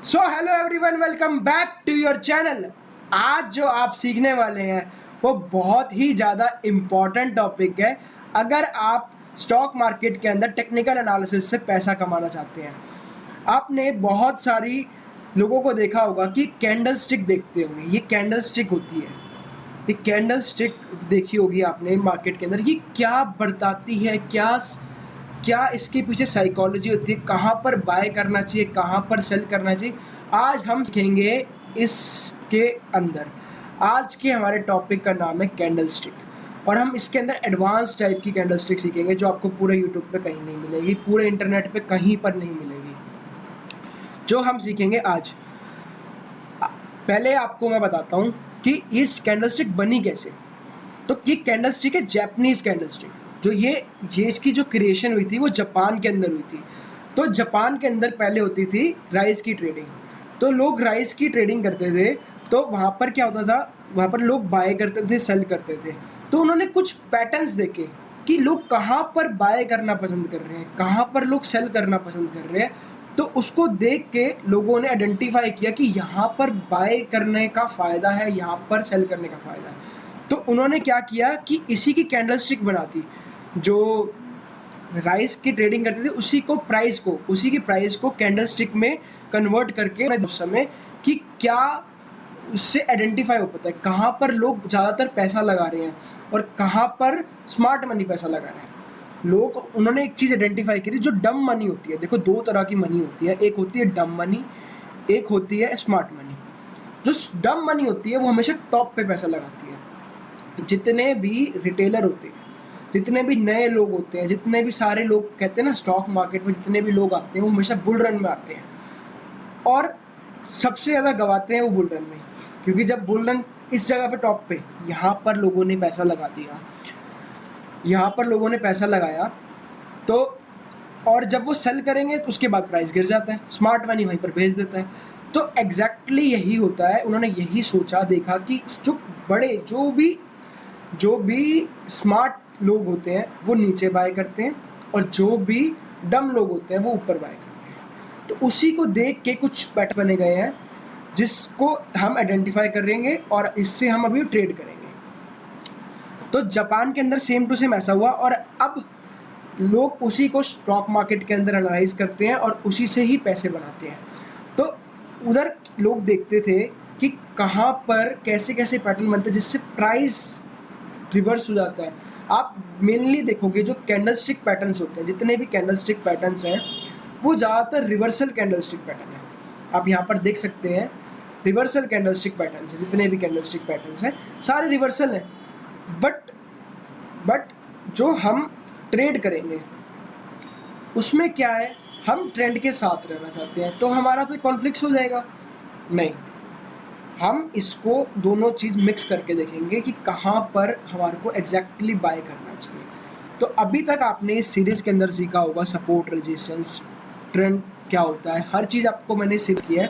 So hello everyone, welcome back to your channel. आज जो आप सीखने वाले हैं वो बहुत ही ज़्यादा इम्पॉर्टेंट टॉपिक है अगर आप स्टॉक मार्केट के अंदर टेक्निकल एनालिसिस से पैसा कमाना चाहते हैं। आपने बहुत सारी लोगों को देखा होगा कि कैंडल स्टिक देखते होंगे। ये कैंडल स्टिक होती है, ये कैंडल स्टिक देखी होगी आपने मार्केट के अंदर। ये क्या बताती है, क्या क्या इसके पीछे साइकोलॉजी होती है, कहाँ पर बाय करना चाहिए, कहाँ पर सेल करना चाहिए, आज हम सीखेंगे इसके अंदर। आज के हमारे टॉपिक का नाम है कैंडल स्टिक और हम इसके अंदर एडवांस टाइप की कैंडल स्टिक सीखेंगे जो आपको पूरे यूट्यूब पे कहीं नहीं मिलेगी, पूरे इंटरनेट पे कहीं पर नहीं मिलेगी, जो हम सीखेंगे आज। पहले आपको मैं बताता हूँ कि इस कैंडल स्टिक बनी कैसे। तो ये कैंडल स्टिक है जापानीज कैंडल स्टिक। जो ये इसकी जो क्रिएशन हुई थी वो जापान के अंदर हुई थी। तो जापान के अंदर पहले होती थी राइस की ट्रेडिंग। तो लोग राइस की ट्रेडिंग करते थे, तो वहाँ पर क्या होता था, वहाँ पर लोग बाय करते थे, सेल करते थे। तो उन्होंने कुछ पैटर्न्स देखे कि लोग कहाँ पर बाय करना पसंद कर रहे हैं, कहाँ पर लोग सेल करना पसंद कर रहे हैं। तो उसको देख के लोगों ने आइडेंटिफाई किया कि यहाँ पर बाय करने का फ़ायदा है, यहाँ पर सेल करने का फ़ायदा है। तो उन्होंने क्या किया कि इसी की कैंडल स्टिक बना दी। जो राइस की ट्रेडिंग करते थे उसी की प्राइस को कैंडल स्टिक में कन्वर्ट करके उस समय कि क्या उससे आइडेंटिफाई हो पाता है कहाँ पर लोग ज़्यादातर पैसा लगा रहे हैं और कहाँ पर स्मार्ट मनी पैसा लगा रहे हैं लोग। उन्होंने एक चीज़ आइडेंटिफाई करी जो डम मनी होती है। देखो, दो तरह की मनी होती है, एक होती है डम मनी, एक होती है स्मार्ट मनी। जो डम मनी होती है वो हमेशा टॉप पे पैसा लगाती है। जितने भी रिटेलर होते हैं, जितने भी नए लोग होते हैं, जितने भी सारे लोग कहते हैं ना स्टॉक मार्केट में जितने भी लोग आते हैं वो हमेशा बुल रन में आते हैं और सबसे ज़्यादा गवाते हैं वो बुल रन में। क्योंकि जब बुल रन इस जगह पे टॉप पे यहाँ पर लोगों ने पैसा लगा दिया, यहाँ पर लोगों ने पैसा लगाया, तो और जब वो सेल करेंगे तो उसके बाद प्राइस गिर जाता है, स्मार्ट मनी वहीं पर भेज देता है। तो एग्जैक्टली यही होता है। उन्होंने यही सोचा, देखा कि जो भी स्मार्ट लोग होते हैं वो नीचे बाय करते हैं और जो भी डम लोग होते हैं वो ऊपर बाय करते हैं। तो उसी को देख के कुछ पैटर्न बने गए हैं जिसको हम आइडेंटिफाई करेंगे और इससे हम अभी ट्रेड करेंगे। तो जापान के अंदर सेम टू सेम ऐसा हुआ और अब लोग उसी को स्टॉक मार्केट के अंदर एनालाइज करते हैं और उसी से ही पैसे बनाते हैं। तो उधर लोग देखते थे कि कहाँ पर कैसे कैसे पैटर्न बनते हैं जिससे प्राइस रिवर्स हो जाता है। आप मेनली देखोगे जो कैंडल स्टिक पैटर्न्स होते हैं, जितने भी कैंडल स्टिक पैटर्न्स हैं वो ज़्यादातर रिवर्सल कैंडल स्टिक पैटर्न है। आप यहाँ पर देख सकते हैं रिवर्सल कैंडल स्टिक पैटर्न्स हैं। जितने भी कैंडल स्टिक पैटर्न्स हैं सारे रिवर्सल हैं। बट जो हम ट्रेड करेंगे उसमें क्या है, हम ट्रेंड के साथ रहना चाहते हैं तो हमारा तो कॉन्फ्लिक्ट हो जाएगा। नहीं, हम इसको दोनों चीज़ मिक्स करके देखेंगे कि कहाँ पर हमारे को एग्जैक्टली बाय करना चाहिए। तो अभी तक आपने इस सीरीज़ के अंदर सीखा होगा सपोर्ट, रेजिस्टेंस, ट्रेंड क्या होता है, हर चीज़ आपको मैंने सीख की है।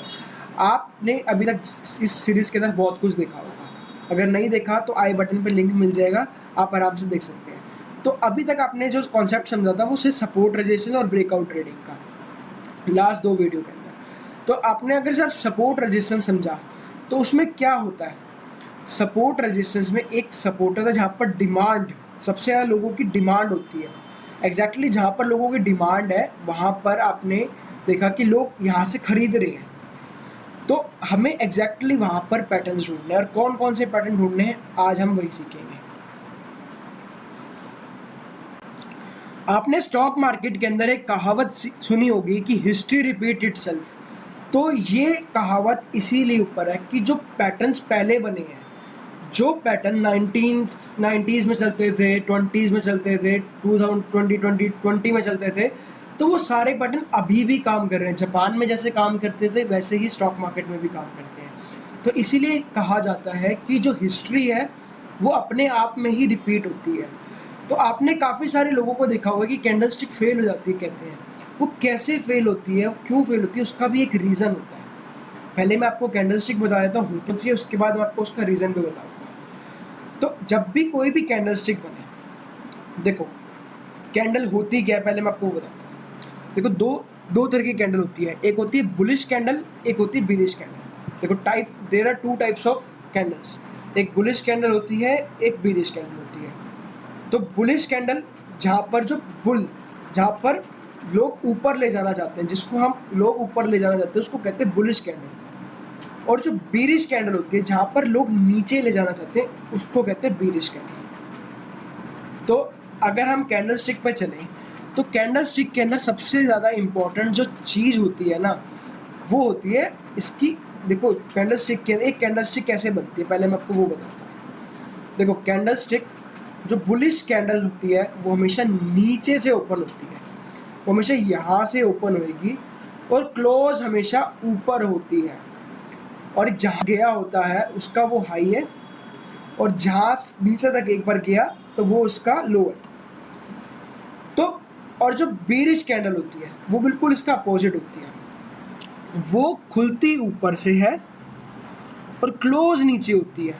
आपने अभी तक इस सीरीज़ के अंदर बहुत कुछ देखा होगा। अगर नहीं देखा तो आई बटन पे लिंक मिल जाएगा, आप आराम से देख सकते हैं। तो अभी तक आपने जो कॉन्सेप्ट समझा था वो सिर्फ सपोर्ट, रेजिस्टेंस और ब्रेकआउट ट्रेडिंग का, लास्ट दो वीडियो के अंदर। तो आपने अगर सिर्फ सपोर्ट रेजिस्टेंस समझा तो उसमें क्या होता है, सपोर्ट रेजिस्टेंस में एक सपोर्ट होता है जहाँ पर डिमांड, सबसे ज़्यादा लोगों की डिमांड होती है। एग्जैक्टली जहाँ पर लोगों की डिमांड है वहाँ पर आपने देखा कि लोग यहाँ से खरीद रहे हैं। तो हमें एग्जैक्टली वहाँ पर पैटर्न्स ढूंढने हैं और कौन कौन से पैटर्न ढूंढने हैं आज हम वही सीखेंगे। आपने स्टॉक मार्केट के अंदर एक कहावत सुनी होगी कि हिस्ट्री रिपीट इटसेल्फ। तो ये कहावत इसीलिए ऊपर है कि जो पैटर्न्स पहले बने हैं, जो पैटर्न 1990s में चलते थे, 20s में चलते थे, 2020 में चलते थे, तो वो सारे पैटर्न अभी भी काम कर रहे हैं। जापान में जैसे काम करते थे वैसे ही स्टॉक मार्केट में भी काम करते हैं। तो इसीलिए कहा जाता है कि जो हिस्ट्री है वो अपने आप में ही रिपीट होती है। तो आपने काफ़ी सारे लोगों को देखा होगा कि कैंडल स्टिक फेल हो जाती है, कहते हैं। वो कैसे फेल होती है, क्यों फेल होती है, उसका भी एक रीज़न होता है। पहले मैं आपको कैंडल स्टिक बता देता हूँ तो चाहिए, उसके बाद मैं आपको उसका रीज़न भी बताऊँगा। तो जब भी कोई भी कैंडल स्टिक बने, देखो कैंडल होती क्या है पहले मैं आपको बताता हूँ। देखो, दो दो तरह की कैंडल होती है, एक होती है बुलिश कैंडल, एक होती है बीरिश कैंडल। देखो there are two types of candles, एक बुलिश कैंडल होती है, एक बीरिश कैंडल होती है। तो बुलिश कैंडल जहाँ पर लोग ऊपर ले जाना चाहते हैं, जिसको हम लोग ऊपर ले जाना चाहते हैं उसको कहते हैं बुलिश कैंडल। और जो बीरिश कैंडल होती है जहाँ पर लोग नीचे ले जाना चाहते हैं उसको कहते हैं बीरिश कैंडल। तो अगर हम कैंडल स्टिक पर चलें तो कैंडल स्टिक के अंदर सबसे ज़्यादा इम्पॉर्टेंट जो चीज़ होती है ना वो होती है इसकी। देखो कैंडल स्टिक के एक कैंडल स्टिक कैसे बनती है पहले मैं आपको वो बताता हूँ। देखो कैंडल स्टिक जो बुलिश कैंडल होती है वो हमेशा नीचे से ओपन होती है, वो हमेशा यहाँ से ओपन होएगी और क्लोज हमेशा ऊपर होती है, और जहाँ गया होता है उसका वो हाई है, और जहाँ नीचे तक एक बार गया तो वो उसका लो है। तो और जो बीरिश कैंडल होती है वो बिल्कुल इसका अपोजिट होती है, वो खुलती ऊपर से है और क्लोज नीचे होती है।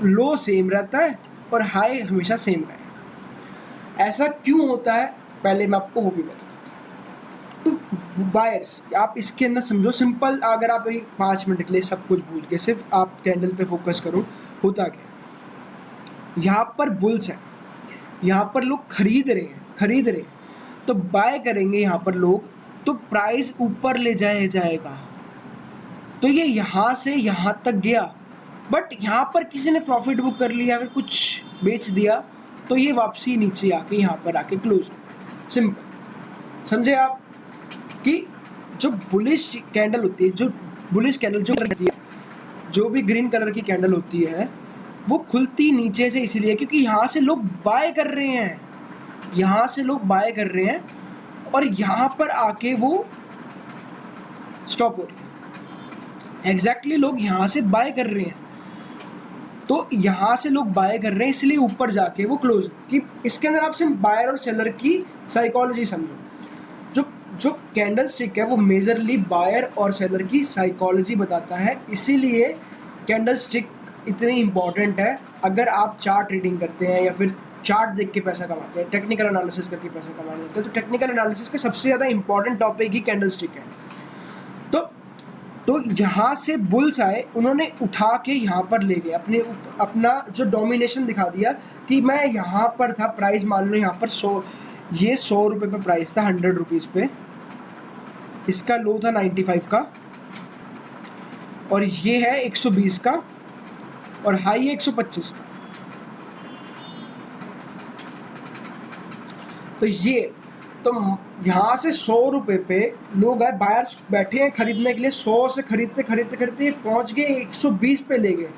लो सेम रहता है और हाई हमेशा सेम रहेगा। ऐसा क्यों होता है पहले मैं आपको वो भी बताता हूँ। तो बायर्स आप इसके अंदर समझो सिंपल, अगर आप एक 5 मिनट के लिए सब कुछ भूल के सिर्फ आप कैंडल पे फोकस करो, होता क्या, यहाँ पर बुल्स है, यहाँ पर लोग खरीद रहे हैं तो बाय करेंगे यहाँ पर लोग, तो प्राइस ऊपर ले जाएगा। तो ये यहाँ से यहाँ तक गया, बट यहाँ पर किसी ने प्रॉफिट बुक कर लिया, फिर कुछ बेच दिया, तो ये वापसी नीचे आके यहाँ पर आके क्लोज। सिंपल समझे आप कि जो बुलिश कैंडल होती है, जो बुलिश कैंडल जो होती है, जो भी ग्रीन कलर की कैंडल होती है वो खुलती नीचे से इसलिए क्योंकि यहाँ से लोग बाय कर रहे हैं, यहाँ से लोग बाय कर रहे हैं और यहाँ पर आके वो स्टॉप हो रही है। एग्जैक्टली लोग यहाँ से बाय कर रहे हैं, तो यहाँ से लोग बाय कर रहे हैं इसलिए ऊपर जाके वो क्लोज। कि इसके अंदर आप सिर्फ बायर और सेलर की साइकोलॉजी समझो। जो कैंडल स्टिक है वो मेजरली बायर और सेलर की साइकोलॉजी बताता है, इसीलिए कैंडल स्टिक इतनी इम्पॉर्टेंट है। अगर आप चार्ट रीडिंग करते हैं या फिर चार्ट देख के पैसा कमाते हैं, टेक्निकल एनालिसिस करके पैसा कमाने लगते हैं, तो टेक्निकल एनालिसिस का सबसे ज़्यादा इंपॉर्टेंट टॉपिक ही कैंडल स्टिक है। तो यहाँ से बुल्स आए, उन्होंने उठा के यहाँ पर ले गए, अपना जो डोमिनेशन दिखा दिया कि मैं यहाँ पर था। प्राइस मान लो यहाँ पर 100 रुपये पे प्राइस था, 100 रुपीज़ पे, इसका लो था 95 का, और ये है 120 का, और हाई है 125 का। तो यहाँ से 100 रुपये पे लोग आए, बायर्स बैठे हैं खरीदने के लिए, 100 से खरीदते पहुँच गए 120 पे ले गए,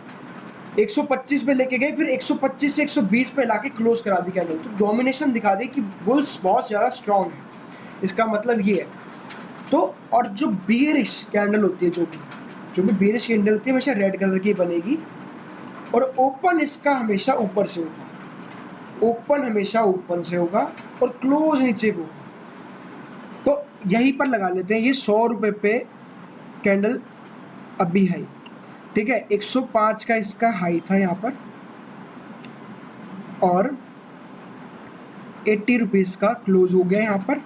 125 पे लेके गए, फिर 125 से 120 पे लाके क्लोज करा दी कैंडल। तो डोमिनेशन दिखा दी कि बुल्स बहुत ज़्यादा स्ट्रॉन्ग है, इसका मतलब ये है। तो और जो बीयरिश कैंडल होती है, जो भी बीयरिश कैंडल होती है हमेशा रेड कलर की बनेगी, और ओपन इसका हमेशा ऊपर से होगा, ओपन हमेशा ऊपर से होगा और क्लोज नीचे को। तो यहीं पर लगा लेते हैं, ये 100 रुपये पे कैंडल अभी हाई, ठीक है, 105 का इसका हाई था यहाँ पर, और 80 रुपीज़ का क्लोज हो गया यहाँ पर,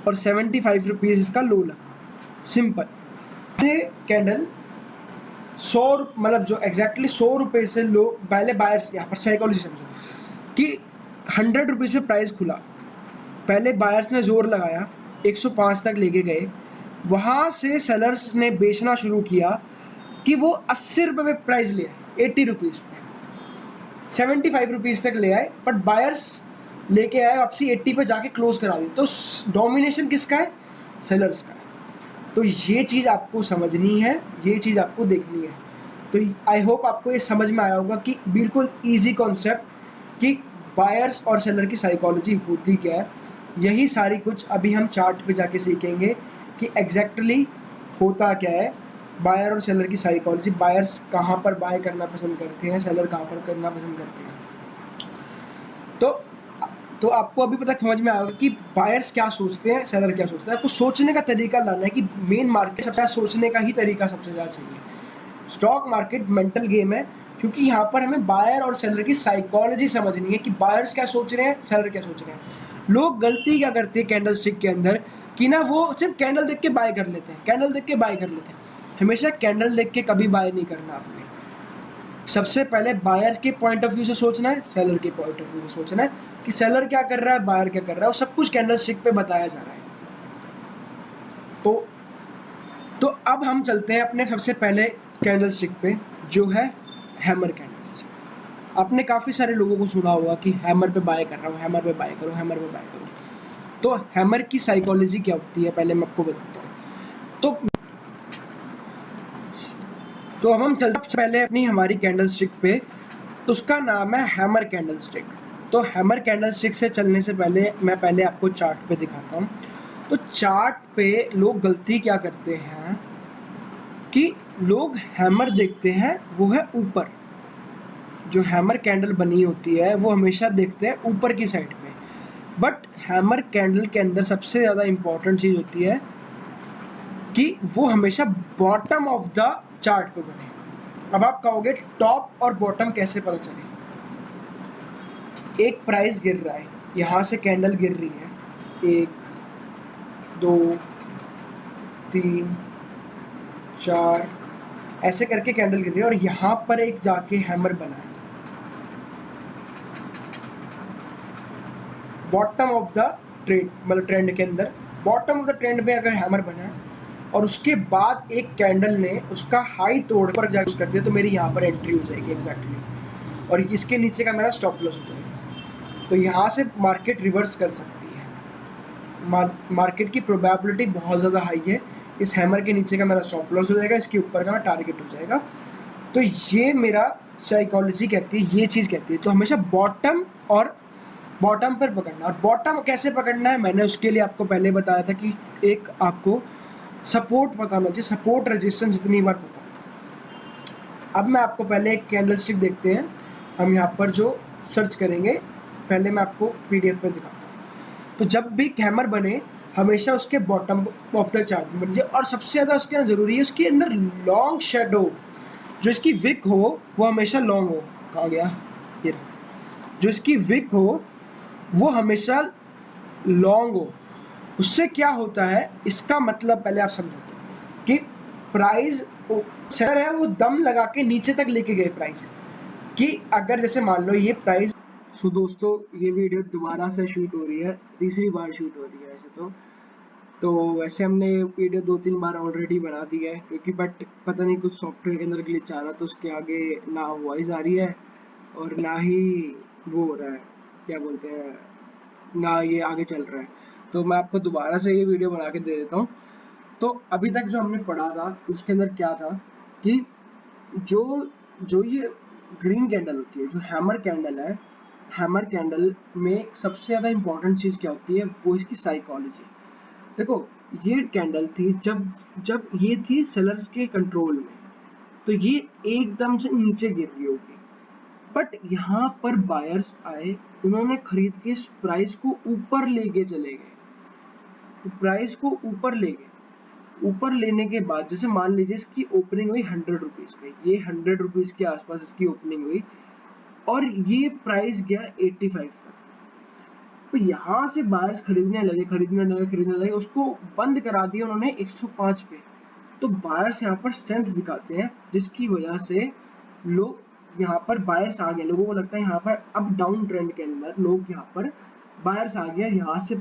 और 75 रुपीज़ इसका लो लगा। सिंपल ये कैंडल 100 मतलब जो एग्जैक्टली 100 रुपये से लो, पहले बायर्स यहाँ पर साइकोलॉजी समझो कि 100 रुपीज़ पे प्राइस खुला, पहले बायर्स ने जोर लगाया, 105 तक लेके गए, वहाँ से सेलर्स ने बेचना शुरू किया कि वो 80 रुपये पे प्राइस ले आए, 80 रुपीज़ पे 75 रुपीज़ तक ले आए, बट बायर्स लेके आए वापसी 80 पे जाके क्लोज करा दी। तो डोमिनेशन किसका है? सेलर्स का है। तो ये चीज़ आपको समझनी है, ये चीज़ आपको देखनी है। तो आई होप आपको ये समझ में आया होगा कि बिल्कुल ईजी कॉन्सेप्ट कि बायर्स और सेलर की साइकोलॉजी होती क्या है। यही सारी कुछ अभी हम चार्ट पे जाके सीखेंगे कि एग्जैक्टली होता क्या है बायर और सेलर की साइकोलॉजी। बायर्स कहाँ पर बाय करना पसंद करते हैं, सेलर कहाँ पर करना पसंद करते हैं। तो आपको अभी पता समझ में आएगा कि बायर्स क्या सोचते हैं, सेलर क्या सोचते हैं। आपको सोचने का तरीका लाना है कि मेन मार्केट सबसे ज़्यादा सोचने का ही तरीका सबसे ज़्यादा चाहिए। स्टॉक मार्केट मेंटल गेम है, क्योंकि यहाँ पर हमें बायर और सेलर की साइकोलॉजी समझनी है कि बायर्स क्या सोच रहे हैं, सेलर क्या सोच रहे हैं। लोग गलती क्या करते हैं कैंडल स्टिक के अंदर कि ना वो सिर्फ कैंडल देख के बाय कर लेते हैं, कैंडल देख के बाय कर लेते हैं। हमेशा कैंडल देख के कभी बाय नहीं करना आपने। सबसे पहले बायर के पॉइंट ऑफ व्यू से सोचना है, सेलर के पॉइंट ऑफ व्यू से सोचना है कि सेलर क्या कर रहा है, बायर क्या कर रहा है, और सब कुछ कैंडल स्टिक पे बताया जा रहा है। तो अब हम चलते हैं अपने सबसे पहले कैंडल स्टिक पे, जो है हैमर कैंडल स्टिक। आपने काफ़ी सारे लोगों को सुना होगा कि हैमर पे बाय कर रहा हूँ, हैमर पे बाय करो, हैमर पे बाय करो। तो हैमर की साइकोलॉजी क्या होती है पहले मैं आपको बताता हूँ। तो अब हम चलते हैं पहले अपनी हमारी कैंडल स्टिक पे, तो उसका नाम है हैमर कैंडल स्टिक। तो हैमर कैंडल स्टिक से चलने से पहले मैं पहले आपको चार्ट पे दिखाता हूँ। तो चार्ट पे लोग गलती क्या करते हैं कि लोग हैमर देखते हैं वो है ऊपर, जो हैमर कैंडल बनी होती है वो हमेशा देखते हैं ऊपर की साइड पे। बट हैमर कैंडल के अंदर सबसे ज़्यादा इम्पॉर्टेंट चीज़ होती है कि वो हमेशा बॉटम ऑफ द चार्ट पे बने। अब आप कहोगे टॉप और बॉटम कैसे पता चले? एक प्राइस गिर रहा है, यहाँ से कैंडल गिर रही है, 1 2 3 4 ऐसे करके कैंडल गिर रही है, और यहाँ पर एक जाके हैमर बना है बॉटम ऑफ द ट्रेंड, मतलब ट्रेंड के अंदर बॉटम ऑफ द ट्रेंड में अगर हैमर बना है और उसके बाद एक कैंडल ने उसका हाई तोड़ पर जाकर कर दिया, तो मेरी यहाँ पर एंट्री हो जाएगी एग्जैक्टली, और इसके नीचे का मेरा स्टॉप लॉस हो जाएगा। तो यहाँ से मार्केट रिवर्स कर सकती है, मार्केट की प्रोबेबिलिटी बहुत ज़्यादा हाई है। इस हैमर के नीचे का मेरा स्टॉप लॉस हो जाएगा, इसके ऊपर का मेरा टारगेट हो जाएगा। तो ये मेरा साइकोलॉजी कहती है, ये चीज़ कहती है। तो हमेशा बॉटम और बॉटम पर पकड़ना। और बॉटम कैसे पकड़ना है, मैंने उसके लिए आपको पहले बताया था कि एक आपको सपोर्ट पता होना चाहिए, सपोर्ट रेजिस्टेंस जितनी बार पता। अब मैं आपको पहले एक कैंडल स्टिक देखते हैं, हम यहाँ पर जो सर्च करेंगे, पहले मैं आपको PDF पे दिखाता हूँ। तो जब भी हैमर बने हमेशा उसके बॉटम ऑफ द चार्ट बन जाए, और सबसे ज़्यादा उसके अंदर ज़रूरी है उसके अंदर लॉन्ग शेडो, जो इसकी विक हो वो हमेशा लॉन्ग हो। कहाँ गया ये? जो इसकी विक हो वो हमेशा लॉन्ग हो। उससे क्या होता है, इसका मतलब पहले आप समझो कि प्राइस सेलर है वो दम लगा के नीचे तक लेके गए प्राइस, कि अगर जैसे मान लो ये प्राइस। सो दोस्तों ये वीडियो दोबारा से शूट हो रही है, तीसरी बार शूट हो रही है वैसे तो वैसे हमने वीडियो 2-3 बार ऑलरेडी बना दी है, क्योंकि बट पता नहीं कुछ सॉफ्टवेयर के अंदर ग्लिच आ रहा, तो उसके आगे ना वॉइस आ रही है और ना ही वो हो रहा है, क्या बोलते हैं, ना ये आगे चल रहा है। तो मैं आपको दोबारा से ये वीडियो बना के दे देता हूँ। तो अभी तक जो हमने पढ़ा था उसके अंदर क्या था कि जो जो ये ग्रीन कैंडल होती है, जो हैमर कैंडल है, हैमर कैंडल में सबसे ज़्यादा इम्पोर्टेंट चीज़ क्या होती है, वो इसकी साइकोलॉजी। देखो ये कैंडल थी जब ये थी सेलर्स के कंट्रोल में, तो ये एकदम से नीचे गिर रही होगी, बट यहाँ पर बायर्स आए, उन्होंने खरीद के इस प्राइस को ऊपर लेके चले गए, प्राइस को ऊपर ले गए। ऊपर लेने के बाद जैसे मान लीजिए इसकी ओपनिंग हुई 100 रुपीज़ पे, ये 100 रुपीज़ के आसपास इसकी ओपनिंग हुई और ये प्राइस गया 85 तक। तो यहाँ से बायर्स खरीदने लगे, उसको बंद करा दिया उन्होंने 105 पे। तो बायर्स यहाँ पर स्ट्रेंथ दिखाते हैं, जिसकी वजह से लोग यहाँ पर बायर्स आ गए। लोगों को लगता है यहाँ पर अप डाउन ट्रेंड के अंदर लोग यहाँ पर बायर्स आ गए, यहाँ से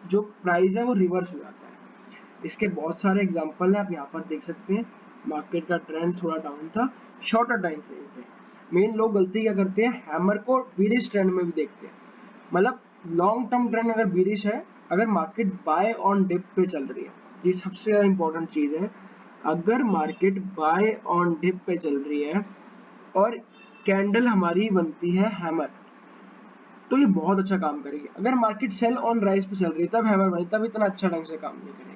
जो प्राइस है वो रिवर्स हो जाता है। इसके बहुत सारे एग्जांपल हैं, आप यहाँ पर देख सकते हैं। मार्केट का ट्रेंड थोड़ा डाउन था शॉर्टर टाइम फ्रेम पे। मेन लोग गलती क्या करते हैं, हैमर को बीरिश ट्रेंड में भी देखते हैं। मतलब लॉन्ग टर्म ट्रेंड अगर बीरिश है, अगर मार्केट बाय ऑन डिप पे चल रही है, ये सबसे ज़्यादा इंपॉर्टेंट चीज़ है। अगर मार्केट बाय ऑन डिप पे चल रही है और कैंडल हमारी बनती है हैमर, तो ये बहुत अच्छा काम करेगी। अगर मार्केट सेल ऑन राइज पे चल रही है तब हैमर बनी, तब इतना अच्छा ढंग से काम नहीं करेगी।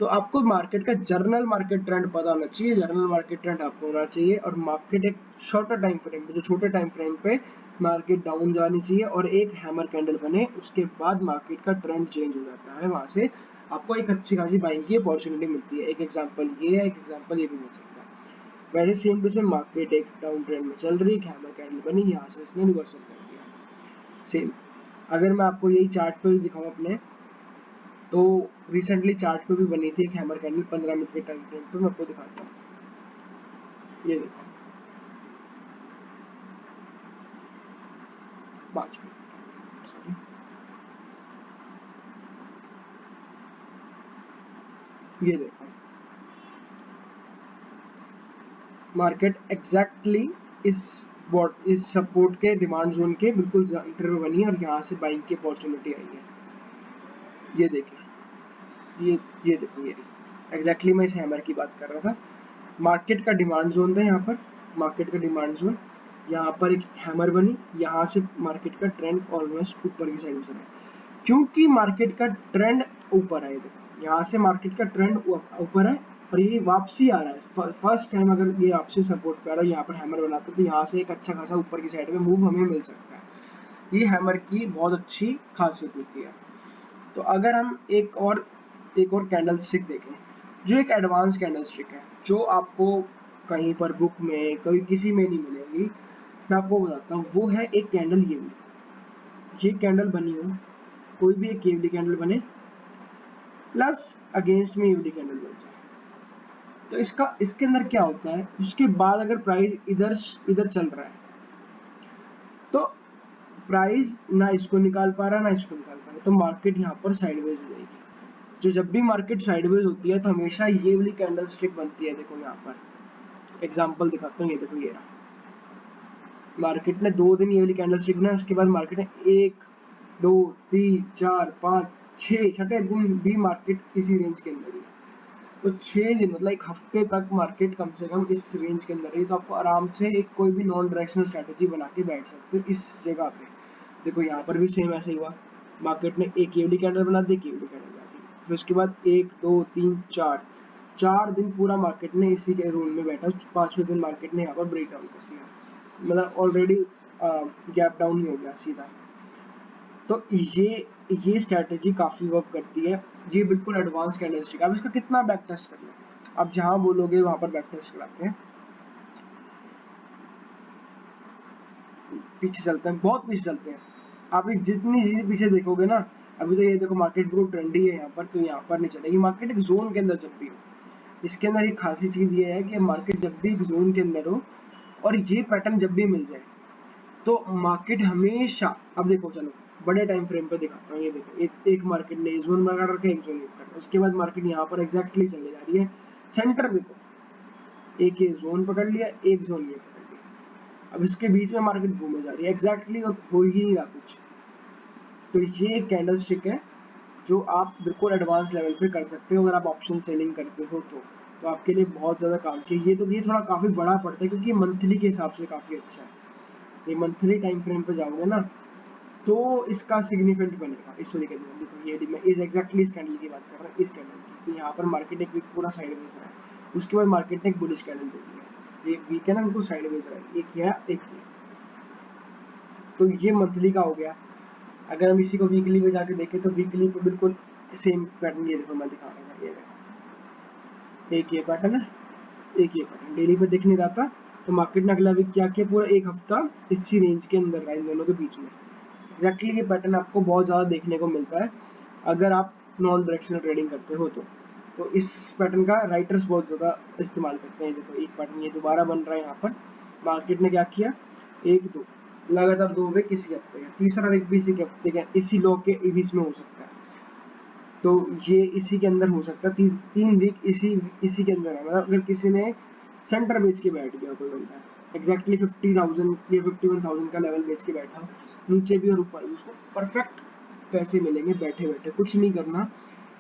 तो आपको मार्केट का जर्नल मार्केट ट्रेंड पता होना चाहिए, जर्नल मार्केट ट्रेंड आपको होना चाहिए, और मार्केट एक शॉर्टर टाइम फ्रेम पे, जो छोटे टाइम फ्रेम पे मार्केट डाउन जानी चाहिए और एक हैमर कैंडल बने, उसके बाद मार्केट का ट्रेंड चेंज हो जाता है। वहां से आपको एक अच्छी खासी बाइंग की अपॉर्चुनिटी मिलती है। एक एग्जांपल ये है, एक एग्जांपल ये भी मिल सकता है। वैसे सेम टू सेम मार्केट एक डाउन ट्रेंड में चल रही है, हैमर कैंडल बनी, यहाँ से उसने रिवर्सल कर दिया। सेम अगर मैं आपको यही चार्ट पे भी दिखाऊं अपने, तो रिसेंटली चार्ट पे भी बनी थी एक हैमर कैंडल 15 मिनट के टाइम फ्रेम पे, मैं आपको दिखाता हूँ। ये देखो 5 मिनट, सॉरी, ये देखो मार्केट एग्जैक्टली इस सपोर्ट के डिमांड जोन के बिल्कुल सेंटर में बनी है और यहाँ से बाइंग की अपॉर्चुनिटी आई है। ये देखिए, ये देखो, ये एग्जैक्टली मैं इस हैमर की बात कर रहा था। मार्केट का डिमांड जोन था यहाँ पर, मार्केट का डिमांड जोन, यहाँ पर एक हैमर बनी, यहाँ से मार्केट का ट्रेंड ऑलमोस्ट ऊपर की साइड में चला है, क्योंकि मार्केट का ट्रेंड ऊपर है। देखो यहाँ से मार्केट का ट्रेंड ऊपर है और ये वापसी आ रहा है। फर्स्ट टाइम अगर ये आपसे सपोर्ट कर रहा है, यहाँ पर हैमर बनाते तो यहाँ से एक अच्छा खासा ऊपर की साइड में मूव हमें मिल सकता है। ये हैमर की बहुत अच्छी खासियत होती है। तो अगर हम एक और कैंडल स्टिक देखें, जो एक एडवांस कैंडल स्टिक है, जो आपको कहीं पर बुक में कभी किसी में नहीं मिलेगी, मैं आपको बताता हूँ। वो है एक कैंडल, ये कैंडल बनी हो, कोई भी एक केवली कैंडल बने प्लस अगेंस्ट में ईवली कैंडल बन जाए, तो इसके अंदर क्या होता है, उसके बाद अगर प्राइस इधर चल रहा है तो प्राइस ना इसको निकाल पा रहा ना इसको निकाल पा रहा, तो मार्केट यहाँ पर साइडवेज हो जाएगी। जो जब भी मार्केट साइडवेज होती है तो हमेशा ये वाली कैंडल स्टिक बनती है। देखो यहाँ पर एग्जांपल दिखाता हूँ, ये देखो, ये रहा, मार्केट ने 2 दिन ये वाली कैंडल स्टिक बनाई, उसके बाद मार्केट ने 1 2 3 4 5 6 छठे दिन भी मार्केट इसी रेंज के अंदर ही है। तो 6 दिन मतलब एक हफ्ते तक मार्केट कम से कम इस रेंज के अंदर रही, तो आपको आराम से एक कोई भी नॉन डायरेक्शनल स्ट्रेटेजी बना के बैठ सकते हो इस जगह पे। देखो यहाँ पर भी सेम ऐसे ही हुआ, मार्केट ने एक केवली कैंडल बना दी, केवली कैंडल बना दी, फिर उसके बाद 1 2 3 4 दिन पूरा मार्केट ने इसी के रूल में बैठा। 5वें दिन मार्केट ने यहाँ पर ब्रेक डाउन कर दिया, मतलब ऑलरेडी गैप डाउन ही हो गया सीधा। तो ये स्ट्रेटेजी काफी वर्क करती है। ये बिल्कुल एडवांस कैंडलस्टिक। अब इसका कितना बैक टेस्ट करना है, आप जहां बोलोगे वहां पर बैक टेस्ट कराते हैं। पीछे चलते हैं, बहुत पीछे चलते हैं। आप जितनी चीजें पीछे देखोगे ना, अभी तो ये देखो मार्केट बिल्कुल ट्रेंडी है यहाँ पर, तो यहाँ पर नहीं चलेगी मार्केट एक जोन के अंदर जब भी हो। इसके अंदर एक खासी चीज ये है कि मार्केट जब भी एक जोन के अंदर हो और ये पैटर्न जब भी मिल जाए, तो मार्केट हमेशा, अब देखो चलो बड़े टाइम फ्रेम पे दिखाता हूँ। ये देखो एक मार्केट ने जोन बना रखा है, एक जोन कर, उसके बाद मार्केट यहाँ पर एग्जैक्टली चले जा रही है सेंटर पे, को एक ये जोन पकड़ लिया, एक जोन ये पकड़ लिया, अब इसके बीच में मार्केट घूमे जा रही है एग्जैक्टली और हो ही नहीं रहा कुछ। तो ये एक कैंडल स्टिक है जो आप बिल्कुल एडवांस लेवल पे कर सकते हो अगर आप ऑप्शन सेलिंग करते हो तो आपके लिए बहुत ज़्यादा काम की। ये थोड़ा काफ़ी बड़ा पड़ता है क्योंकि ये मंथली के हिसाब से काफ़ी अच्छा है। ये मंथली टाइम फ्रेम पे जाओगे ना तो इसका सिग्निफिकेंट बनेगा इस तरीके से। देखो ये मैं इस एग्जैक्टली इस कैंडल की बात कर रहा हूँ, इस कैंडल की। तो यहाँ पर मार्केट एक वीक पूरा साइडवेज रहा है, उसके बाद मार्केट ने एक बुलिश कैंडल दे दी है, एक वीक है ना बिल्कुल साइडवेज रहा है, एक है एक ये। तो ये मंथली का हो गया। अगर हम इसी को वीकली में जाके देखें तो वीकली पे बिल्कुल सेम पैटर्न, ये देखो मैं दिखा रहा था, ये एक ये पैटर्न है, एक ये पैटर्न डेली पे दिख नहीं रहा था। तो मार्केट ने अगला वीक क्या किया, पूरा एक हफ्ता इसी रेंज के अंदर रहा इन दोनों के बीच में। एग्जैक्टली ये पैटर्न आपको बहुत ज़्यादा देखने को मिलता है अगर आप नॉन डायरेक्शनल ट्रेडिंग करते हो तो इस पैटर्न का राइटर्स बहुत ज़्यादा इस्तेमाल करते हैं। देखो एक पैटर्न ये दोबारा बन रहा है यहाँ पर, मार्केट ने क्या किया, 1 2 लगातार 2 वीक इसी हफ्ते का, तीसरा वीक भी इसी के हफ्ते का, इसी लो के बीच में हो सकता है। तो ये इसी के अंदर हो सकता है, 3 वीक इसी के अंदर है। मतलब अगर किसी ने सेंटर बेच के बैठ गया कोई बंदा एग्जैक्टली 50,000 या 51,000 का लेवल बेच के बैठा, नीचे भी और ऊपर भी, उसको परफेक्ट पैसे मिलेंगे बैठे बैठे, कुछ नहीं करना,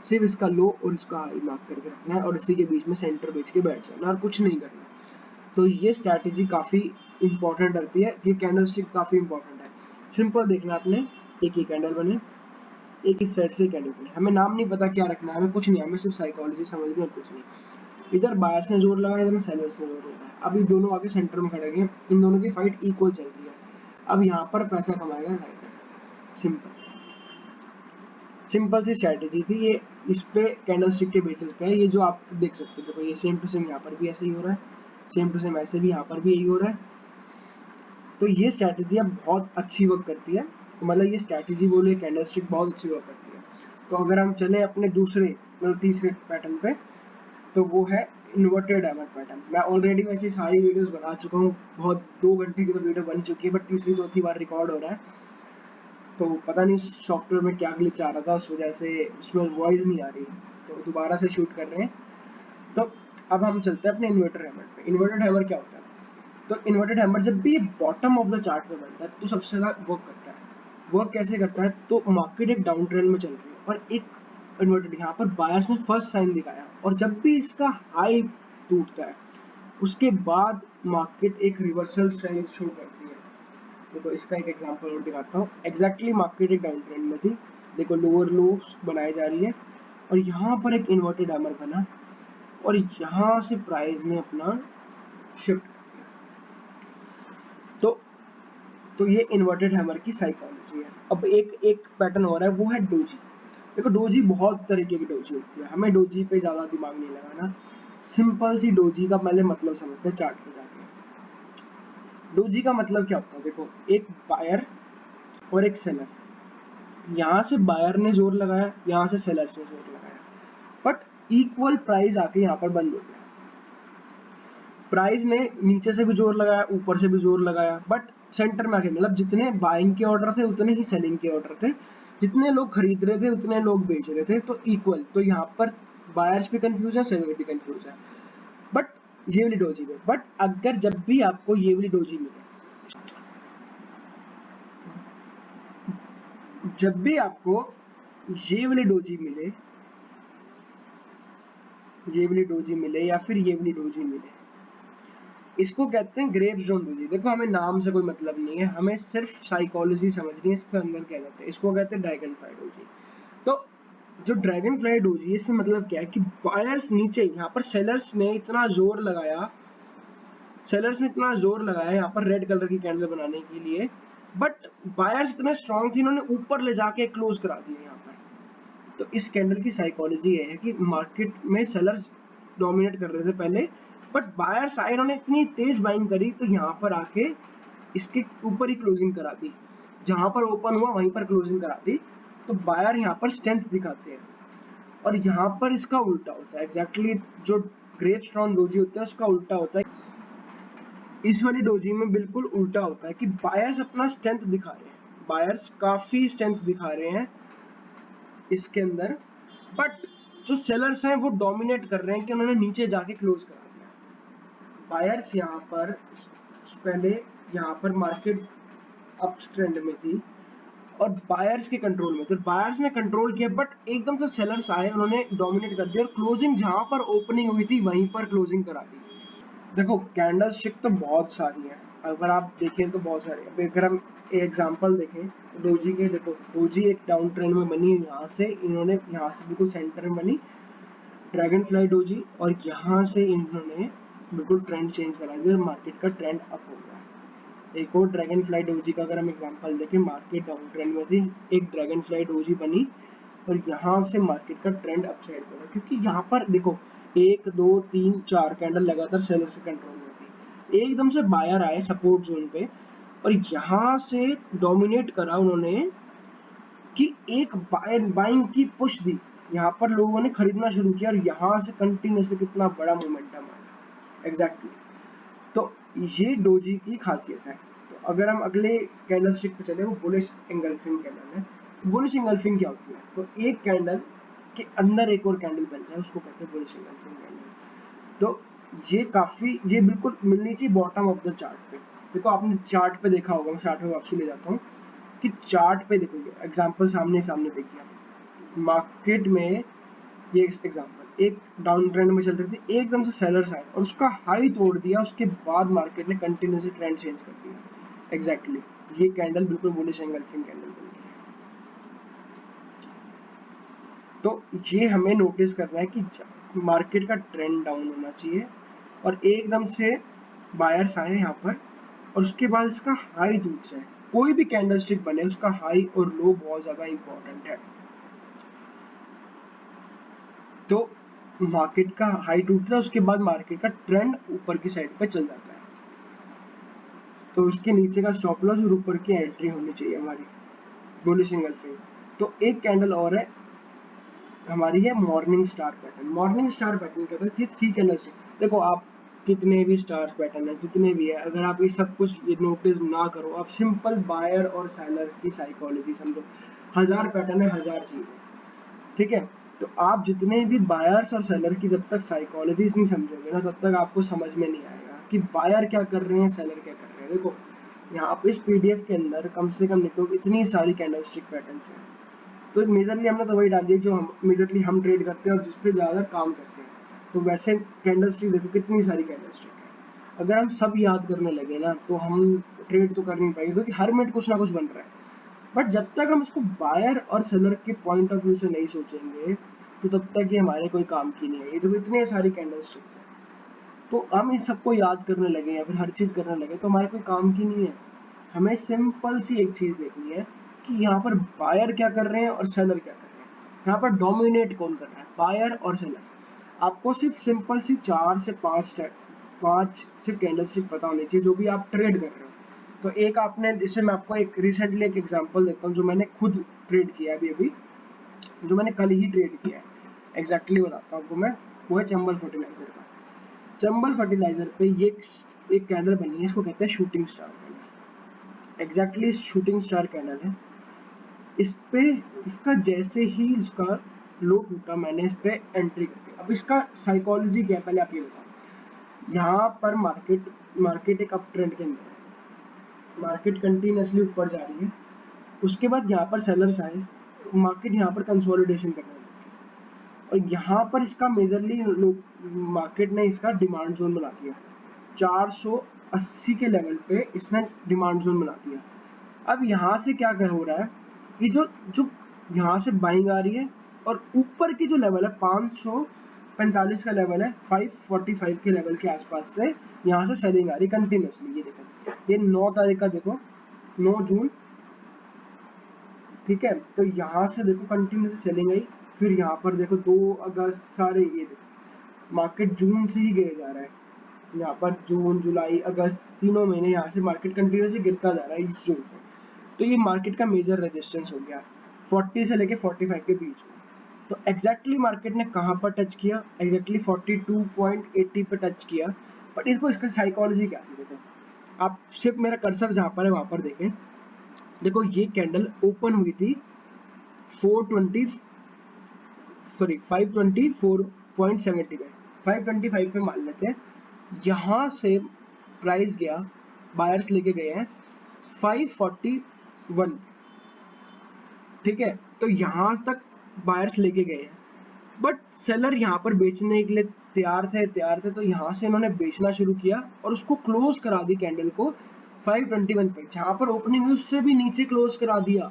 सिर्फ इसका लो और इसका हाई मार्क करके रखना है और इसी के बीच में सेंटर बेच के बैठ जाना और कुछ नहीं करना। तो ये स्ट्रैटेजी काफ़ी इंपॉर्टेंट रहती है, ये कैंडल स्टिक काफ़ी इंपॉर्टेंट है। सिंपल देखना आपने, एक ही कैंडल बने, एक इस साइड से कैंडल बने, हमें नाम नहीं पता क्या रखना है, हमें कुछ नहीं, हमें सिर्फ साइकोलॉजी समझनी और कुछ नहीं। इधर बायर्स ने जोर लगाया, इधर सेलर्स ने जोर लगाया, अब ये दोनों आके सेंटर में खड़े हैं, इन दोनों की फाइट इक्वल चल रही है। अब यहाँ पर पैसा कमाएगा राइटर। सिंपल सिंपल सी स्ट्रैटेजी थी ये, इस पे कैंडल स्टिक के बेसिस पे है ये जो आप देख सकते हो। देखो ये सेम टू सेम यहाँ पर भी ऐसे ही हो रहा है, सेम टू सेम ऐसे भी यहाँ पर भी यही हो रहा है। तो ये स्ट्रैटेजी अब बहुत अच्छी वर्क करती है, मतलब ये स्ट्रैटेजी बोले कैंडल स्टिक बहुत अच्छी वर्क करती है। तो अगर हम चले अपने दूसरे मतलब तीसरे पैटर्न पे, तो वो है इन्वर्टेड हैमर पैटर्न। मैं ऑलरेडी वैसे सारी वीडियोस बना चुका हूँ, बहुत 2 घंटे की तो वीडियो बन चुकी है, बट तीसरी चौथी बार रिकॉर्ड हो रहा है, तो पता नहीं सॉफ्टवेयर में क्या ग्लिच आ रहा था, उस वजह से उसमें वॉइस नहीं आ रही, तो दोबारा से शूट कर रहे हैं। तो अब हम चलते हैं अपने इन्वर्टर हैमर पे। इन्वर्टेड हैमर क्या होता है? तो इन्वर्टेड हैमर जब भी बॉटम ऑफ द चार्ट पे बनता है तो सबसे ज़्यादा वर्क करता है। वर्क कैसे करता है? तो मार्केट एक डाउन ट्रेंड में चल रही है और एक इन्वर्टेड, यहाँ पर बायर्स ने फर्स्ट साइन दिखाया, और जब भी इसका हाई टूटता है उसके बाद मार्केट एक रिवर्सल ट्रेंड शो करती है। देखो इसका एक एग्जांपल और दिखाता हूँ। एग्जैक्टली मार्केट एक डाउन ट्रेंड में थी, देखो लोअर लोस बनाई जा रही है, और यहाँ पर एक इन्वर्टेड हैमर बना, और यहाँ से प्राइस ने अपना शिफ्ट किया। तो ये इन्वर्टेड हैमर की साइकोलॉजी है। अब एक पैटर्न हो रहा है, वो है डोजी। देखो डोजी बहुत तरीके की डोजी होती है, हमें डोजी पे ज़्यादा दिमाग नहीं लगाना, सिंपल सी डोजी का पहले मतलब समझते हैं चार्ट पे जाके। डोजी का मतलब क्या होता है? देखो एक बायर और एक सेलर, यहाँ से बायर ने जोर लगाया, यहाँ से सेलर्स ने जोर लगाया, बट इक्वल प्राइस आके यहाँ पर बंद हो गया। प्राइस ने नीचे से भी जोर लगाया, ऊपर से भी जोर लगाया, बट सेंटर में आके मतलब जितने बाइंग के ऑर्डर थे उतने ही सेलिंग के ऑर्डर थे, जितने लोग खरीद रहे थे उतने लोग बेच रहे थे, तो इक्वल। तो यहाँ पर बायर्स भी कंफ्यूज है, सेलर भी कंफ्यूज है, बट ये वाली डोजी में। बट अगर जब भी आपको ये वाली डोजी मिले, जब भी आपको ये वाली डोजी मिले, ये वाली डोजी मिले या फिर ये वाली डोजी मिले, इसको कहते हैं ग्रेप जोन डोजी। देखो हमें नाम से कोई मतलब नहीं है, हमें सिर्फ साइकोलॉजी समझनी है, इसके अंदर क्या कहते हैं, इसको कहते हैं ड्रैगन फ्लाई डोजी। तो जो ड्रैगन फ्लाई डोजी है, इसमें मतलब क्या है कि बायर्स नीचे, यहाँ पर सेलर्स ने इतना जोर लगाया, यहाँ पर रेड कलर की कैंडल बनाने के लिए, बट बायर्स इतने स्ट्रॉन्ग थे, इन्होंने ऊपर ले जाके क्लोज करा दिया यहाँ पर। तो इस कैंडल की साइकोलॉजी ये है कि मार्केट में सेलर्स डोमिनेट कर रहे थे पहले, बट बायर्स आए, इन्होंने इतनी तेज बाइंग करी, तो यहाँ पर आके इसके ऊपर ही क्लोजिंग करा दी, जहां पर ओपन हुआ वहीं पर क्लोजिंग करा दी। तो बायर यहाँ पर स्ट्रेंथ दिखाते हैं, और यहाँ पर इसका उल्टा होता है। एग्जैक्टली जो ग्रेप स्ट्रॉन्ग डोजी होता है उसका उल्टा होता है, इस वाली डोजी में बिल्कुल उल्टा होता है कि बायर्स अपना स्ट्रेंथ दिखा रहे हैं, बायर्स काफी स्ट्रेंथ दिखा रहे हैं इसके अंदर, बट जो सेलर्स हैं वो डोमिनेट कर रहे हैं कि उन्होंने नीचे जाके क्लोज करा दिया। बायर्स यहाँ पर पहले, यहाँ पर मार्केट अप ट्रेंड में थी और बायर्स के कंट्रोल में, तो बायर्स ने कंट्रोल किया, बट एकदम से सेलर्स आए, उन्होंने डोमिनेट कर दिया और क्लोजिंग जहां पर ओपनिंग हुई थी वहीं पर क्लोजिंग करा दी। देखो कैंडल स्टिक तो बहुत सारी है, अगर आप देखें तो बहुत सारी है। अगर हम एग्जांपल देखें तो डोजी के, देखो डोजी एक डाउन ट्रेंड में बनी, यहाँ से इन्होंने, यहाँ से बिल्कुल सेंटर में बनी ड्रैगन फ्लाई डोजी, और यहाँ से इन्होंने बिल्कुल ट्रेंड चेंज करा दिया, मार्केट का ट्रेंड अप हो गया। एक और ड्रैगन फ्लाई डोजी का अगर हम एग्जांपल देखें, मार्केट डाउन ट्रेंड में थी, एक ड्रैगन फ्लाई डोजी बनी और यहाँ से मार्केट का ट्रेंड अप साइड होगा, क्योंकि यहाँ पर देखो 1 2 3 4 कैंडल लगातार सेलर से कंट्रोल में थी, एकदम से बायर आए सपोर्ट जोन पे और यहाँ से डोमिनेट करा उन्होंने कि एक बाइंग की पुश दी, यहाँ पर लोगों ने खरीदना शुरू किया और यहाँ से कंटिन्यूसली कितना बड़ा मोमेंटम आया। एग्जैक्टली तो ये डोजी की खासियत है। तो अगर हम अगले कैंडल स्टिक पे चले, वो बुलिश एंगल्फिंग कैंडल है। बुलिश एंगल्फिंग क्या होती है? तो एक कैंडल के अंदर एक और कैंडल बन जाए, उसको कहते हैं बुलिश एंगल्फिंग कैंडल। तो ये बिल्कुल मिलनी चाहिए बॉटम ऑफ द चार्ट पे। देखो आपने चार्ट पे देखा होगा, मैं चार्ट में वापसी ले जाता हूँ कि चार्ट पे देखो, एग्जाम्पल सामने सामने देखिए, मार्केट में ये एग्जांपल एक डाउन ट्रेंड में चल रही थी, एकदम से सेलर्स आए और उसका हाई तोड़ दिया, उसके बाद मार्केट ने कंटिन्यूसली ट्रेंड चेंज कर दिया। एग्जैक्टली ये कैंडल बिल्कुल बुलिश एंगल्फिंग कैंडल बन गई है। तो ये हमें नोटिस करना है कि मार्केट का ट्रेंड डाउन होना चाहिए और एकदम से बायर्स आए यहाँ पर और उसके बाद इसका हाई टूट जाए। कोई भी कैंडल स्टिक बने, उसका हाई और लो बहुत ज्यादा इंपॉर्टेंट है। तो मार्केट का हाई टूटता है, उसके बाद मार्केट का ट्रेंड ऊपर की साइड पे चल जाता है, तो उसके नीचे का स्टॉप लॉस और ऊपर की एंट्री होनी चाहिए हमारी बुलिश एंगल्फिंग। तो एक कैंडल और है हमारी है morning star pattern. Morning star pattern कहते हैं थ्री कैंडलस्टिक। देखो आप कितने भी स्टार पैटर्न है, जितने भी है, अगर आप ये सब कुछ ये नोटिस ना करो, आप सिंपल बायर और सेलर की साइकोलॉजी समझो। 1000 पैटर्न है, 1000 चीजें, ठीक है। तो आप जितने भी बायर्स और सेलर की जब तक साइकोलॉजीज नहीं समझोगे ना, तब तक आपको समझ में नहीं आएगा कि बायर क्या कर रहे हैं, सेलर क्या कर रहे हैं। देखो यहाँ पे इस पीडीएफ के अंदर कम से कम लिखो इतनी सारी कैंडलस्टिक पैटर्न्स हैं। तो मेजरली हमने तो वही डाली जो हम मेजरली हम ट्रेड करते हैं और जिस पे ज़्यादा काम करते हैं। तो वैसे कैंडलस्टिक देखो कितनी सारी कैंडलस्टिक है। अगर हम सब याद करने लगे ना तो हम ट्रेड तो कर नहीं पाएंगे, क्योंकि हर मिनट कुछ ना कुछ बन रहा है। बट जब तक हम इसको बायर और सेलर के पॉइंट ऑफ व्यू से नहीं सोचेंगे, तो तब तक ये हमारे कोई काम की नहीं है। ये देखो इतने सारी कैंडलस्टिक्स हैं, तो हम इस सबको याद करने लगे या फिर हर चीज़ करने लगे तो हमारे कोई काम की नहीं है। हमें सिंपल सी एक चीज़ देखनी है कि यहाँ पर बायर क्या कर रहे हैं और सेलर क्या कर रहे हैं। यहाँ पर डोमिनेट कौन कर रहा है, बायर और सेलर। आपको सिर्फ सिंपल सी 4 से 5 से कैंडलस्टिक पता होनी चाहिए जो भी आप ट्रेड कर रहे हो। तो एक आपने, जैसे मैं आपको एक रिसेंटली एक एग्जांपल देता हूँ जो मैंने खुद ट्रेड किया है अभी अभी, जो मैंने कल ही ट्रेड किया है। एग्जैक्टली बताता हूँ आपको मैं। वो है चंबल फर्टिलाइजर का। चंबल फर्टिलाइजर पे ये एक कैंडल बनी है, इसको कहते हैं shooting star candle. Exactly shooting star candle है। इस पे इसका जैसे ही इसका लो टूटा, मैंने इस पे एंट्री करके, अब इसका साइकोलॉजी क्या है पहले आप ये बताओ। यहाँ पर मार्केट एक अप ट्रेंड के अंदर है, मार्केट कंटिन्यूसली ऊपर जा रही है। उसके बाद यहाँ पर सेलर्स आए, मार्केट यहाँ पर कंसोलिडेशन करने लगी और यहाँ पर इसका मेजरली मार्केट ने इसका डिमांड जोन बना दिया। 480 के लेवल पे इसने डिमांड जोन बना दिया। अब यहाँ से क्या क्या हो रहा है कि जो जो यहाँ से बाइंग आ रही है और ऊपर की जो लेवल है 545 का लेवल है, 545 के लेवल के आसपास से यहाँ से सेलिंग आ रही कंटिन्यूसली। ये देखो, ये 9 तारीख का देखो, 9 जून, ठीक है। तो यहाँ से देखो कंटिन्यूसली सेलिंग आई। फिर यहाँ पर देखो 2 अगस्त, सारे ये देखो मार्केट जून से ही गिरे जा रहा है। यहाँ पर जून, जुलाई, अगस्त, तीनों महीने यहाँ से मार्केट कंटिन्यूसली गिरता जा रहा है इस जून में। तो ये मार्केट का मेजर रेजिस्टेंस हो गया 40 से लेके 45 के बीच में। तो एग्जैक्टली मार्केट ने कहाँ पर टच किया, एग्जैक्टली 42.80 पे टच किया। बट इसको इसका साइकोलॉजी क्या थी देखो, आप सिर्फ मेरा कर्सर जहाँ पर है वहाँ पर देखें। देखो ये कैंडल ओपन हुई थी 420, सॉरी 524.70 पे, 525 पे मान लेते हैं। यहाँ से प्राइस गया, बायर्स लेके गए हैं 541, ठीक है। तो यहाँ तक बायर्स लेके गए हैं, बट सेलर यहाँ पर बेचने के लिए तैयार थे। तो यहाँ से इन्होंने बेचना शुरू किया और उसको क्लोज करा दी कैंडल को 521 पे, जहाँ पर ओपनिंग हुई उससे भी नीचे क्लोज करा दिया।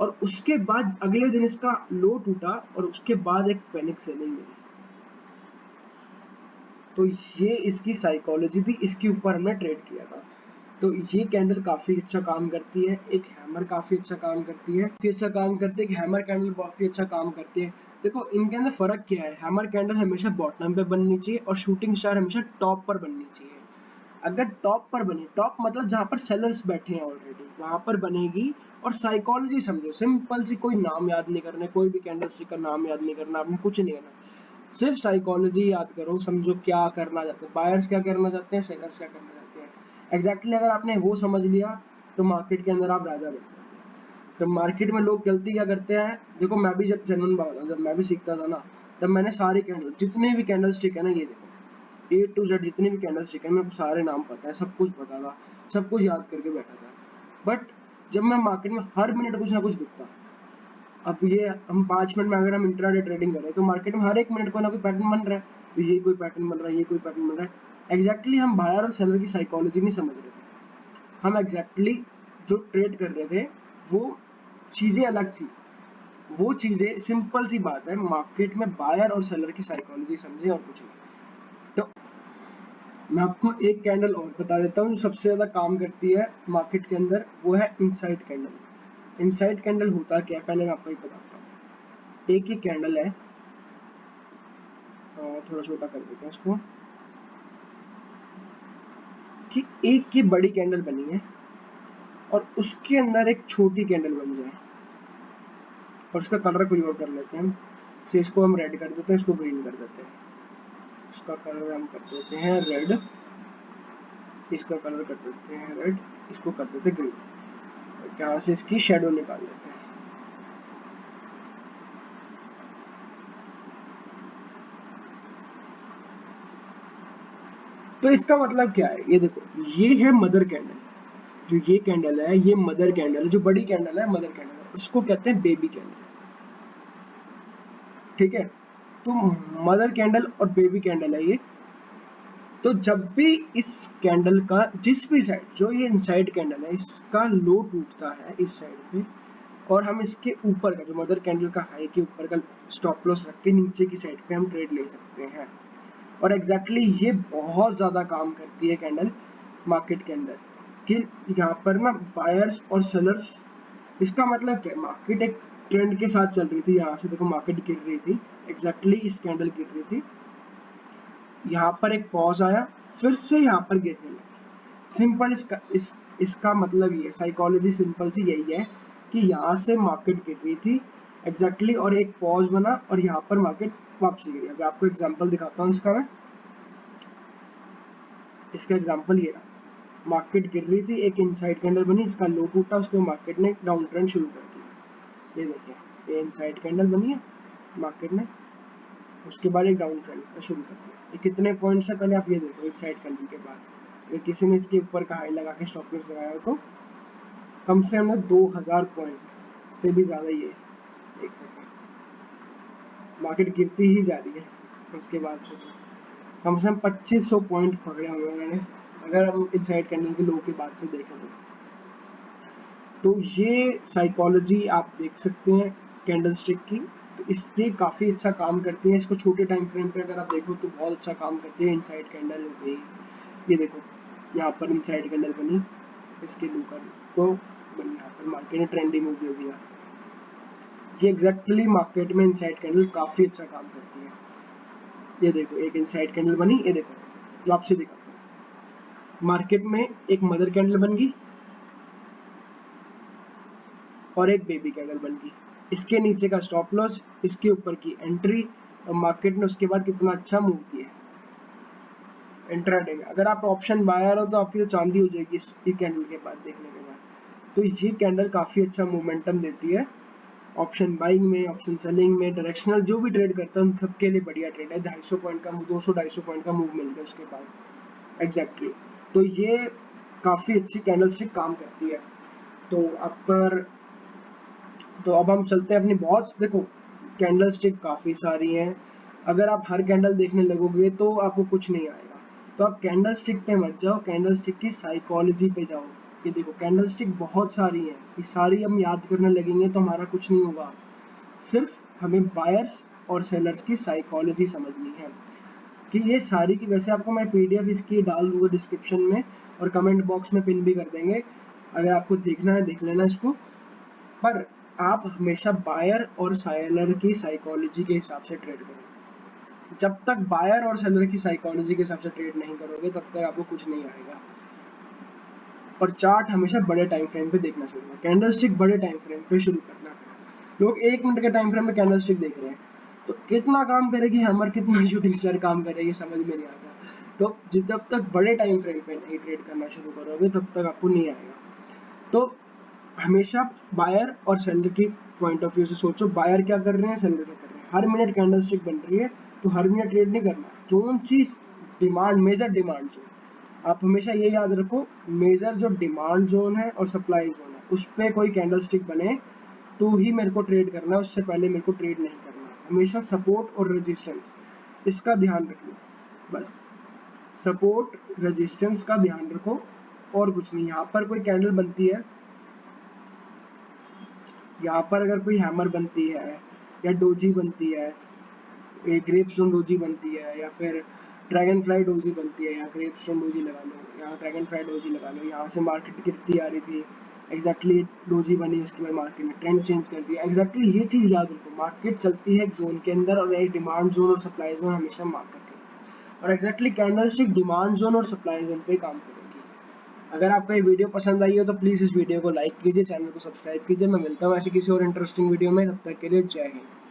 और उसके बाद अगले दिन इसका लो टूटा और उसके बाद एक पैनिक सेलिंग मिली। तो ये इसकी साइकोलॉजी थी, इसके ऊपर हमने ट्रेड किया था। तो ये कैंडल काफ़ी अच्छा काम करती है, एक हैमर काफ़ी अच्छा काम करती है, काफ़ी अच्छा काम करती है, एक हैमर कैंडल काफ़ी अच्छा काम करती है। देखो इनके अंदर फ़र्क क्या है, हैमर कैंडल हमेशा बॉटम पे बननी चाहिए और शूटिंग स्टार हमेशा टॉप पर बननी चाहिए। अगर टॉप पर बनी, टॉप मतलब जहाँ पर सेलर्स बैठे हैं ऑलरेडी, वहाँ पर बनेगी। और साइकोलॉजी समझो, सिंपल सी, कोई नाम याद नहीं करना, कोई भी कैंडलस्टिक का नाम याद नहीं करना, आपने कुछ नहीं करना, सिर्फ साइकोलॉजी याद करो, समझो क्या करना चाहते हैं, बायर्स क्या करना चाहते हैं, सेलर्स क्या करना चाहते हैं। एग्जैक्टली अगर आपने वो समझ लिया तो मार्केट के अंदर आप राजा बन जाओगे। तो मार्केट में लोग गलती क्या करते हैं, देखो मैं भी जब जेन्युइन बात बताऊं, जब मैं भी सीखता था ना, तब मैंने सारे कैंडल, जितने भी कैंडल स्टिक है ना, ये देखो ए टू जेड जितने भी कैंडल स्टिक है, मेरे को सारे नाम पता है, सब कुछ पता था, सब कुछ याद करके बैठा था। बट जब मैं मार्केट में हर मिनट कुछ ना कुछ दिखता, अब ये हम 5 मिनट में अगर हम इंट्राडे ट्रेडिंग करें तो मार्केट में हर एक मिनट कोई ना कोई पैटर्न बन रहा है। तो ये कोई पैटर्न बन रहा है, ये कोई पैटर्न बन रहा है। एग्जैक्टली हम बायर और सेलर की साइकोलॉजी नहीं समझ रहे थे। हम एग्जैक्टली जो ट्रेड कर रहे थे वो चीज़ें अलग थी। वो चीज़ें, सिंपल सी बात है, मार्केट में बायर और सेलर की साइकोलॉजी समझे और कुछ नहीं। तो मैं आपको एक कैंडल और बता देता हूँ जो सबसे ज़्यादा काम करती है मार्केट के अंदर, वो है इनसाइड कैंडल। इनसाइड कैंडल होता क्या है, पहले मैं आपको एक बताता हूँ। एक ही कैंडल है, थोड़ा छोटा कर देते हैं इसको, कि एक की बड़ी कैंडल बनी है और उसके अंदर एक छोटी कैंडल बन जाए, और उसका कलर कोई और कर लेते हैं हम। से इसको हम रेड कर देते हैं, इसको ग्रीन कर देते हैं, इसका कलर हम कर देते हैं रेड, इसका कलर कर देते हैं रेड, इसको कर देते हैं ग्रीन। यहाँ से इसकी शेडो निकाल देते हैं। तो इसका मतलब क्या है, ये देखो, ये है मदर कैंडल, जो ये कैंडल है ये मदर कैंडल है, जो बड़ी कैंडल है मदर कैंडल है, इसको कहते हैं बेबी कैंडल। ठीक है, तो मदर कैंडल और बेबी कैंडल है ये। तो जब भी इस कैंडल का जिस भी साइड, जो ये इनसाइड कैंडल है, इसका लो टूटता है इस साइड पे, और हम इसके ऊपर का, जो मदर कैंडल का हाई के ऊपर का स्टॉप लॉस रख के नीचे की साइड पे हम ट्रेड ले सकते हैं। और एग्जैक्टली ये बहुत ज़्यादा काम करती है कैंडल मार्केट के अंदर, कि यहाँ पर ना बायर्स और सेलर्स, इसका मतलब क्या है, मार्केट एक ट्रेंड के साथ चल रही थी, यहाँ से देखो मार्केट गिर रही थी, एग्जैक्टली इस कैंडल गिर रही थी, यहाँ पर एक पॉज आया, फिर से यहाँ पर गिरने लगी। सिंपल इसका मतलब ये साइकोलॉजी सिंपल सी यही है कि यहाँ से मार्केट गिर रही थी एग्जैक्टली, और एक पॉज बना और यहाँ पर मार्केट वापसी गिरी। अब आपको एग्जांपल दिखाता हूँ इसका मैं, इसका एग्जांपल ये रहा, मार्केट गिर रही थी, एक इनसाइड कैंडल बनी, इसका लो टूटा, उसके मार्केट ने डाउन ट्रेंड शुरू कर दिया। ये देखिए, ये इनसाइड कैंडल बनी है मार्केट ने, उसके बाद एक डाउन ट्रेंड शुरू कर दिया। ये कितने पॉइंट से पहले आप ये देखो, इनसाइड कैंडल के बाद ये किसी ने इसके ऊपर का हाई लगा के स्टॉप लॉस लगाया हो, तो कम से कम 2000 पॉइंट से भी ज्यादा ये एक सेकेंड मार्केट गिरती ही जा रही है। उसके बाद से कम से कम 2500 पॉइंट पकड़े हुए मैंने, अगर हम इनसाइड कैंडल के लो के बाद से देखें तो ये साइकोलॉजी आप देख सकते हैं कैंडल स्टिक की, तो इसके काफ़ी अच्छा काम करती है। इसको छोटे टाइम फ्रेम पे अगर आप देखो तो बहुत अच्छा काम करती है। इनसाइड कैंडल हो गई, ये देखो यहाँ पर इनसाइड कैंडल बनी, इसके लो का तो बनी, यहाँ पर मार्केट ने ट्रेंडिंग मूव दे दिया। ये एग्जैक्टली मार्केट में इनसाइड कैंडल काफ़ी अच्छा काम करती है। ये देखो एक इनसाइड कैंडल बनी, ये देखो आपसे दिखाता हूँ, मार्केट में एक मदर कैंडल बन गई और एक बेबी कैंडल बन गई, इसके नीचे का स्टॉप लॉस, इसके ऊपर की एंट्री, और मार्केट ने उसके बाद कितना अच्छा मूव दिया इंट्राडे में। अगर आप ऑप्शन बायर हो तो आपकी तो चांदी हो जाएगी इस कैंडल के बाद देखने के बाद। तो ये कैंडल काफ़ी अच्छा मोमेंटम देती है ऑप्शन बाइंग में, ऑप्शन सेलिंग में, डायरेक्शनल जो भी ट्रेड करता है उन सबके लिए बढ़िया ट्रेड है। 250 पॉइंट का 200-250 पॉइंट का मूव मिल गया उसके बाद एग्जैक्टली। तो ये काफ़ी अच्छी कैंडल स्टिक काम करती है। तो अब पर तो अब हम चलते हैं अपनी, बहुत देखो कैंडल स्टिक काफ़ी सारी हैं, अगर आप हर कैंडल देखने लगोगे तो आपको कुछ नहीं आएगा। तो आप कैंडल स्टिक पे मत जाओ, कैंडल स्टिक की साइकोलॉजी पे जाओ। ये देखो कैंडल स्टिक बहुत सारी हैं, ये सारी हम याद करने लगेंगे तो हमारा कुछ नहीं होगा। सिर्फ हमें बायर्स और सेलर्स की साइकोलॉजी समझनी है कि ये सारी की, वैसे आपको मैं पीडीएफ इसकी डाल दूंगा डिस्क्रिप्शन में और कमेंट बॉक्स में पिन भी कर देंगे, अगर आपको देखना है देख लेना इसको। पर आप हमेशा बायर और सेलर की साइकोलॉजी के हिसाब से ट्रेड करो। जब तक बायर और सेलर की साइकोलॉजी के हिसाब से ट्रेड नहीं करोगे तब तक आपको कुछ नहीं आएगा। और चार्ट हमेशा बड़े टाइम फ्रेम पे देखना शुरू करो, कैंडल स्टिक बड़े टाइम फ्रेम पे शुरू करना। लोग 1 मिनट के टाइम फ्रेम में कैंडल स्टिक देख रहे हैं, तो कितना काम करेगी हैमर, कितना शूटिंग स्टार काम करेगी समझ में नहीं आता। तो जब तक बड़े टाइम फ्रेम पे नहीं ट्रेड करना शुरू करोगे तब तक आपको नहीं आएगा। तो हमेशा बायर और सेलर की पॉइंट ऑफ व्यू से सोचो, बायर क्या कर रहे हैं, सेलर क्या कर रहे हैं। हर मिनट कैंडल स्टिक बन रही है तो हर मिनट ट्रेड नहीं करना। जोन सी डिमांड, मेजर डिमांड जोन, आप हमेशा ये याद रखो, मेजर जो डिमांड जोन है और सप्लाई जोन है उस पर कोई कैंडल स्टिक बने तो ही मेरे को ट्रेड करना है, उससे पहले मेरे को ट्रेड नहीं करना। हमेशा सपोर्ट और रेजिस्टेंस इसका ध्यान रखना, बस सपोर्ट रेजिस्टेंस का ध्यान रखो और कुछ नहीं। यहाँ पर कोई कैंडल बनती है, यहाँ पर अगर कोई हैमर बनती है या डोजी बनती है, ग्रेपस्टोन डोजी बनती है, या फिर ड्रैगन फ्लाई डोजी बनती है, यहाँ ग्रेपस्टोन डोजी लगा लो, यहाँ ड्रैगन फ्लाई डोजी लगा लो, यहाँ से मार्केट गिरती आ रही थी एग्जैक्टली डोजी बनी, उसके बाद मार्केट ने ट्रेंड चेंज कर दिया। एग्जैक्टली ये चीज़ याद रखो, मार्केट चलती है एक जोन के अंदर और एक डिमांड जोन और सप्लाई जोन हमेशा मार्क करके, और exactly candle stick demand zone और सप्लाई जोन पे काम करेगी। अगर आपको ये वीडियो पसंद आई हो तो प्लीज़ इस वीडियो को लाइक कीजिए, चैनल को सब्सक्राइब कीजिए। मैं मिलता हूँ ऐसे किसी और इंटरेस्टिंग वीडियो में, तब तक के लिए जय हिंद।